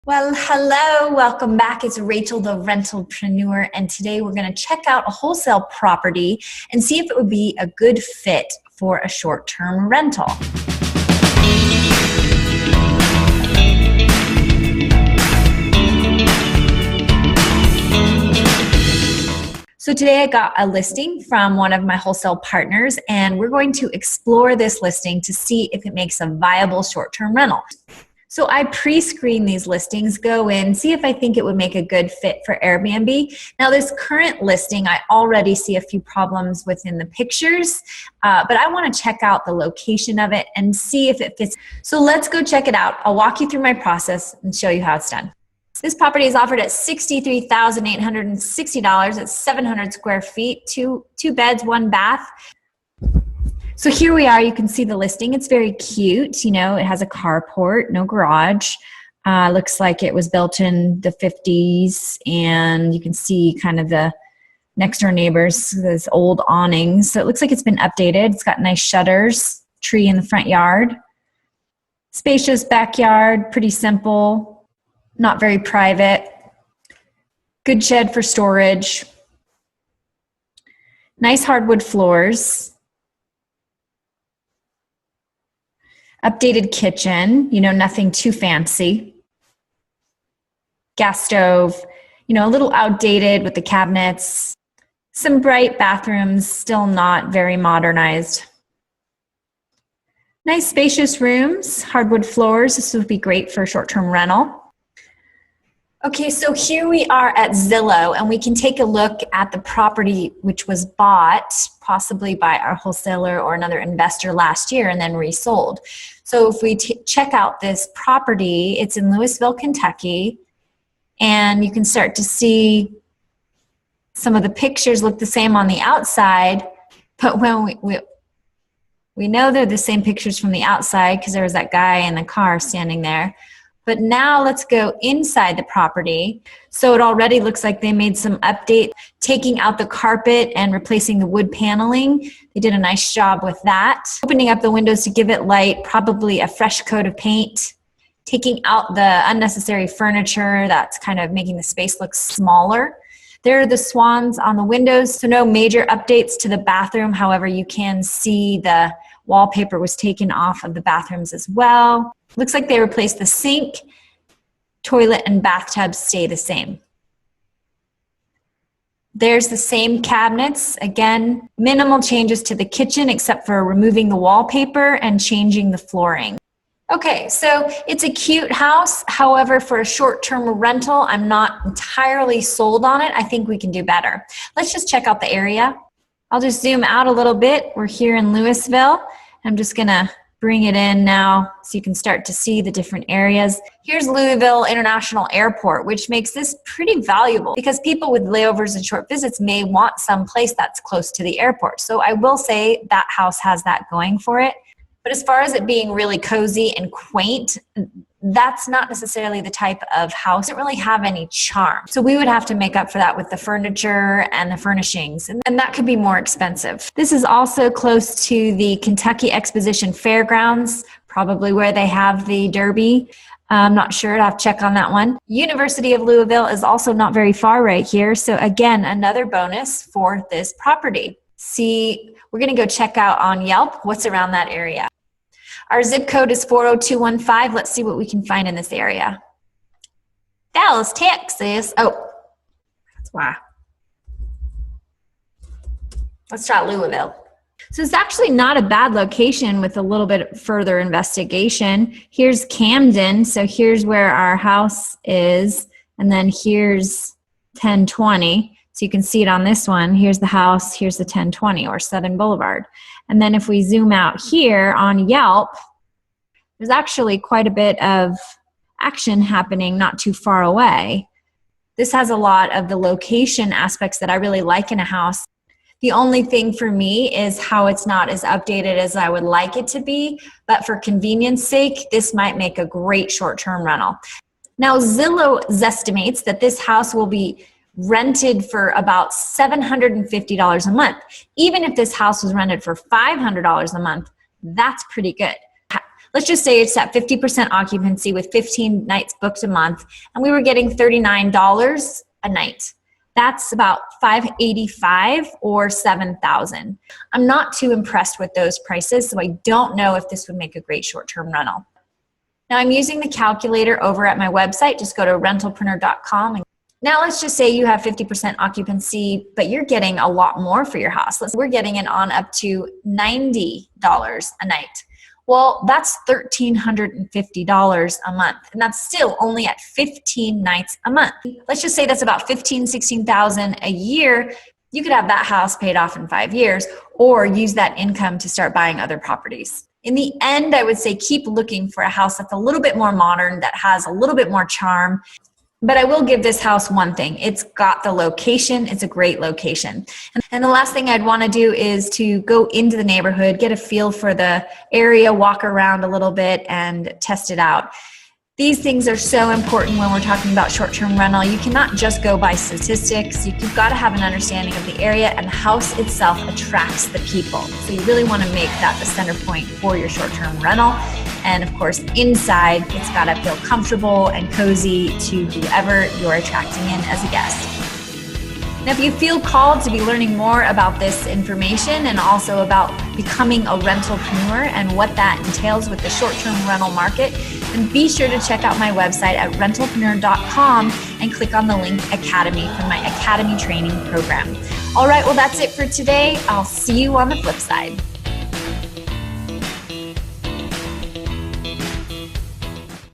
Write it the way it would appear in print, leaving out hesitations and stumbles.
Well, hello, welcome back. It's Rachel, the Rentalpreneur, and today we're going to check out a wholesale property and see if it would be a good fit for a short-term rental. So today I got a listing from one of my wholesale partners, and we're going to explore this listing to see if it makes a viable short-term rental. So I pre-screen these listings, go in, see if I think it would make a good fit for Airbnb. Now this current listing, I already see a few problems within the pictures, but I want to check out the location of it and see if it fits. So let's go check it out. I'll walk you through my process and show you how it's done. This property is offered at $63,860. It's 700 square feet, two beds, one bath. So here we are, you can see the listing. It's very cute. You know, it has a carport, no garage. Looks like it was built in the 50s, and you can see kind of the next door neighbors, those old awnings. So it looks like it's been updated. It's got nice shutters, tree in the front yard. Spacious backyard, pretty simple, not very private. Good shed for storage. Nice hardwood floors. Updated kitchen, you know, nothing too fancy. Gas stove, you know, a little outdated with the cabinets. Some bright bathrooms, still not very modernized. Nice spacious rooms, hardwood floors. This would be great for a short-term rental. Okay, so here we are at Zillow, and we can take a look at the property which was bought possibly by our wholesaler or another investor last year and then resold. So if we check out this property, it's in Louisville, Kentucky, and you can start to see some of the pictures look the same on the outside, but when we know they're the same pictures from the outside because there was that guy in the car standing there. But now let's go inside the property. So it already looks like they made some update, taking out the carpet and replacing the wood paneling. They did a nice job with that. Opening up the windows to give it light, probably a fresh coat of paint. Taking out the unnecessary furniture that's kind of making the space look smaller. There are the swans on the windows, so no major updates to the bathroom. However, you can see the wallpaper was taken off of the bathrooms as well. Looks like they replaced the sink, toilet, and bathtub stay the same. There's the same cabinets. Again, minimal changes to the kitchen except for removing the wallpaper and changing the flooring. Okay, so it's a cute house. However, for a short-term rental, I'm not entirely sold on it. I think we can do better. Let's just check out the area. I'll just zoom out a little bit. We're here in Louisville. I'm just gonna bring it in now so you can start to see the different areas. Here's Louisville International Airport, which makes this pretty valuable because people with layovers and short visits may want some place that's close to the airport. So I will say that house has that going for it. But as far as it being really cozy and quaint, that's not necessarily the type of house. It doesn't really have any charm. So we would have to make up for that with the furniture and the furnishings, and that could be more expensive. This is also close to the Kentucky Exposition Fairgrounds, probably where they have the Derby. I'm not sure, I'll have to check on that one. University of Louisville is also not very far right here. So again, another bonus for this property. See, we're gonna go check out on Yelp what's around that area. Our zip code is 40215. Let's see what we can find in this area. Dallas, Texas. Oh, that's why. Let's try Louisville. So it's actually not a bad location with a little bit further investigation. Here's Camden. So here's where our house is. And then here's 1020. So you can see it on this one. Here's the house, here's the 1020 or Southern Boulevard. And then if we zoom out here on Yelp, there's actually quite a bit of action happening not too far away. This has a lot of the location aspects that I really like in a house. The only thing for me is how it's not as updated as I would like it to be, but for convenience sake, this might make a great short-term rental. Now, Zillow estimates that this house will be rented for about $750 a month. Even if this house was rented for $500 a month, that's pretty good. Let's just say it's at 50% occupancy with 15 nights booked a month, and we were getting $39 a night. That's about $585 or $7,000. I'm not too impressed with those prices, so I don't know if this would make a great short-term rental. Now I'm using the calculator over at my website. Just go to rentalpreneur.com. Now let's just say you have 50% occupancy, but you're getting a lot more for your house. We're getting it on up to $90 a night. Well, that's $1,350 a month, and that's still only at 15 nights a month. Let's just say that's about $15,000, $16,000 a year. You could have that house paid off in 5 years, or use that income to start buying other properties. In the end, I would say keep looking for a house that's a little bit more modern, that has a little bit more charm. But I will give this house one thing. It's got the location. It's a great location. And the last thing I'd want to do is to go into the neighborhood, get a feel for the area, walk around a little bit, and test it out. These things are so important when we're talking about short-term rental. You cannot just go by statistics. You've got to have an understanding of the area, and the house itself attracts the people. So you really want to make that the center point for your short-term rental. And of course, inside, it's got to feel comfortable and cozy to whoever you're attracting in as a guest. Now, if you feel called to be learning more about this information and also about becoming a rentalpreneur and what that entails with the short-term rental market, then be sure to check out my website at rentalpreneur.com and click on the link Academy for my Academy training program. All right, well, that's it for today. I'll see you on the flip side.